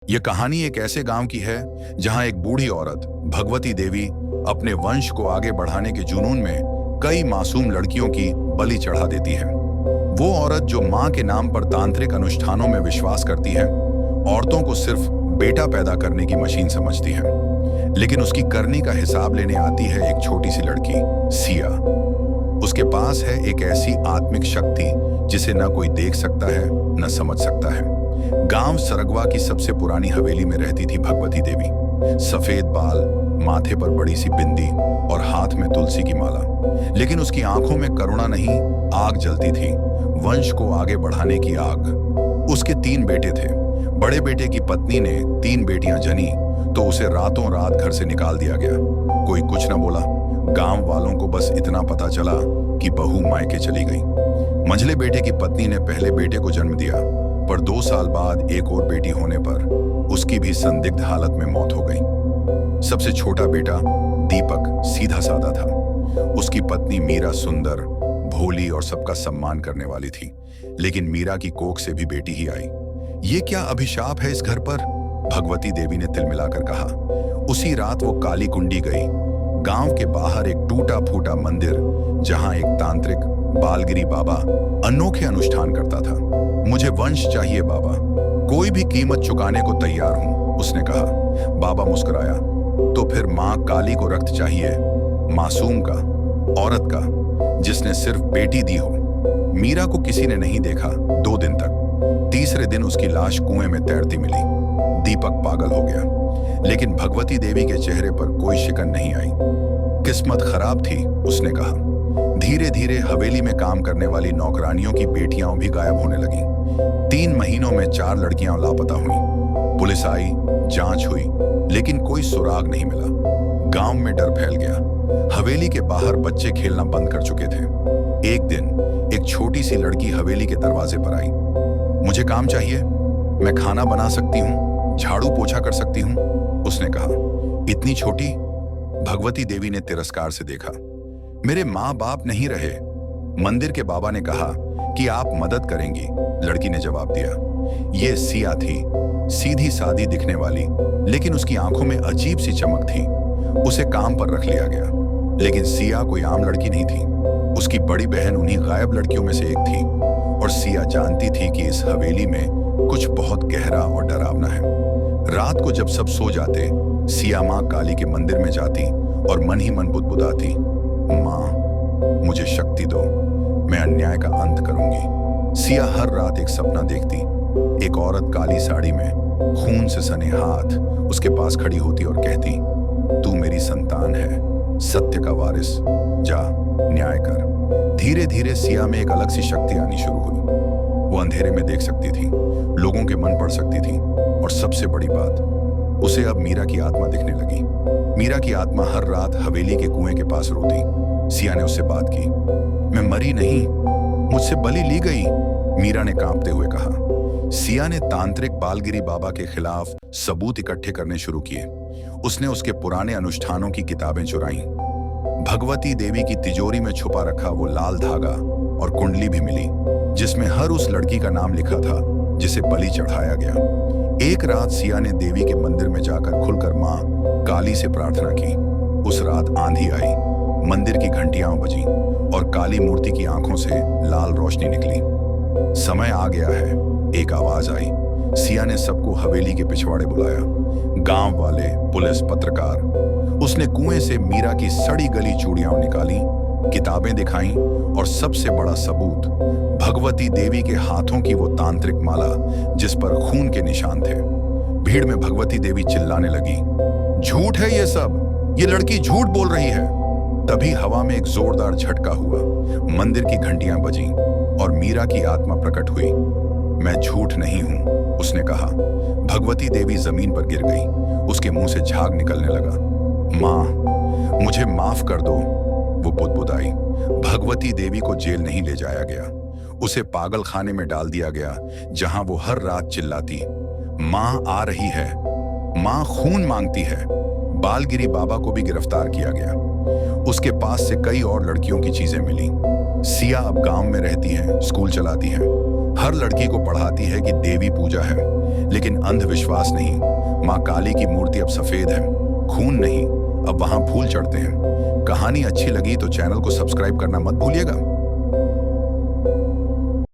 ये कहानी एक ऐसे गांव की है जहां एक बूढ़ी औरत भगवती देवी अपने वंश को आगे बढ़ाने के जुनून में कई मासूम लड़कियों की बलि चढ़ा देती है। वो औरत जो मां के नाम पर तांत्रिक अनुष्ठानों में विश्वास करती है, औरतों को सिर्फ बेटा पैदा करने की मशीन समझती है, लेकिन उसकी करनी का हिसाब लेने आती है एक छोटी सी लड़की सिया। उसके पास है एक ऐसी आत्मिक शक्ति जिसे न कोई देख सकता है न समझ सकता है। गांव सरगवा की सबसे पुरानी हवेली में रहती थी भगवती देवी। सफेद बाल, माथे पर बड़ी सी बिंदी और हाथ में तुलसी की माला, लेकिन उसकी आंखों में करुणा नहीं, आग जलती थी, वंश को आगे बढ़ाने की आग। उसके 3 बेटे थे। बड़े बेटे की पत्नी ने 3 बेटियां जनी तो उसे रातों रात घर से निकाल दिया गया। कोई कुछ न बोला। गांव वालों को बस इतना पता चला कि बहू मायके चली गई। मंझले बेटे की पत्नी ने पहले बेटे को जन्म दिया, पर 2 साल बाद एक और बेटी होने पर उसकी भी संदिग्ध हालत में मौत हो गई। सबसे छोटा बेटा दीपक सीधा साधा था। उसकी पत्नी मीरा सुंदर, भोली और सबका सम्मान करने वाली थी, लेकिन मीरा की कोख से भी बेटी ही आई। ये क्या अभिशाप है इस घर पर? भगवती देवी ने तिल मिलाकर कहा। उसी रात वो काली कुंडी गई। गांव के बाहर एक टूटा फूटा मंदिर, जहां एक तांत्रिक बालगिरी बाबा अनोखे अनुष्ठान करता था। मुझे वंश चाहिए बाबा, कोई भी कीमत चुकाने को तैयार हूं, उसने कहा। बाबा मुस्कुराया। तो फिर मां काली को रक्त चाहिए, मासूम का, औरत का, जिसने सिर्फ बेटी दी हो। मीरा को किसी ने नहीं देखा 2 दिन तक। तीसरे दिन उसकी लाश कुएं में तैरती मिली। दीपक पागल हो गया, लेकिन भगवती देवी के चेहरे पर कोई शिकन नहीं आई। किस्मत खराब थी, उसने कहा। धीरे धीरे हवेली में काम करने वाली नौकरानियों की बेटियां भी गायब होने लगीं। 3 महीनों में 4 लड़कियां लापता हुईं। पुलिस आई, जांच हुई, लेकिन कोई सुराग नहीं मिला। गांव में डर फैल गया। हवेली के बाहर बच्चे खेलना बंद कर चुके थे। एक दिन एक छोटी सी लड़की हवेली के दरवाजे पर आई। मुझे काम चाहिए, मैं खाना बना सकती हूँ, झाड़ू पोछा कर सकती हूँ, उसने कहा। इतनी छोटी? भगवती देवी ने तिरस्कार से देखा। मेरे माँ बाप नहीं रहे, मंदिर के बाबा ने कहा कि आप मदद करेंगी, लड़की ने जवाब दिया। ये सिया थी, सीधी सादी दिखने वाली, लेकिन उसकी आंखों में अजीब सी चमक थी। उसे काम पर रख लिया गया, लेकिन सिया कोई आम लड़की नहीं थी। उसकी बड़ी बहन उन्हीं गायब लड़कियों में से एक थी, और सिया जानती थी कि इस हवेली में कुछ बहुत गहरा और डरावना है। रात को जब सब सो जाते, सिया माँ काली के मंदिर में जाती और मन ही मन बुदबुदाती, माँ मुझे शक्ति दो, मैं अन्याय का अंत करूंगी। सिया हर रात एक सपना देखती। एक औरत काली साड़ी में, खून से सने हाथ, उसके पास खड़ी होती और कहती, तू मेरी संतान है, सत्य का वारिस, जा न्याय कर। धीरे धीरे सिया में एक अलग सी शक्ति आनी शुरू हुई। वो अंधेरे में देख सकती थी, लोगों के मन पढ़ सकती थी, और सबसे बड़ी बात, उसे अब मीरा की आत्मा दिखने लगी। मीरा की आत्मा हर रात हवेली के कुएं के पास रोती। सिया ने उससे बात की। मैं मरी नहीं, मुझसे बलि ली गई, मीरा ने कांपते हुए कहा। सिया ने तांत्रिक बालगिरी बाबा के खिलाफ सबूत इकट्ठे करने शुरू किए। उसने उसके पुराने अनुष्ठानों की किताबें चुराईं। भगवती देवी की तिजोरी में छुपा रखा वो लाल धागा और कुंडली भी मिली, जिसमें हर उस लड़की का नाम लिखा था जिसे बलि चढ़ाया गया। एक रात सिया ने देवी के मंदिर में जाकर खुलकर माँ काली से प्रार्थना की। उस रात आंधी आई, मंदिर की घंटियां बजीं और काली मूर्ति की आंखों से लाल रोशनी निकली। समय आ गया है, एक आवाज आई। सिया ने सबको हवेली के पिछवाड़े बुलाया, गांव वाले, पुलिस, पत्रकार। उसने कुएं से मीरा की सड़ी गली चूड़ियां निकाली, किताबें दिखाईं, और सबसे बड़ा सबूत, भगवती देवी के हाथों की वो तांत्रिक माला जिस पर खून के निशान थे। भीड़ में भगवती देवी चिल्लाने लगी, झूठ है ये सब, ये लड़की झूठ बोल रही है। तभी हवा में एक जोरदार झटका हुआ, मंदिर की घंटियां बजीं और मीरा की आत्मा प्रकट हुई। मैं झूठ नहीं हूं, उसने कहा। भगवती देवी जमीन पर गिर गई। उसके मुंह से झाग निकलने लगा। मां, मुझे माफ कर दो, वो बुदबुदाई। भगवती देवी को जेल नहीं ले जाया गया, उसे पागल खाने में डाल दिया गया, जहां वो हर रात चिल्लाती, मां आ रही है, मां खून मांगती है। बालगिरी बाबा को भी गिरफ्तार किया गया। उसके पास से कई और लड़कियों की चीजें मिली। सिया अब गांव में रहती है, स्कूल चलाती है, हर लड़की को पढ़ाती है कि देवी पूजा है, लेकिन अंधविश्वास नहीं। माँ काली की मूर्ति अब सफेद है, खून नहीं, अब वहां फूल चढ़ते हैं। कहानी अच्छी लगी तो चैनल को सब्सक्राइब करना मत भूलिएगा।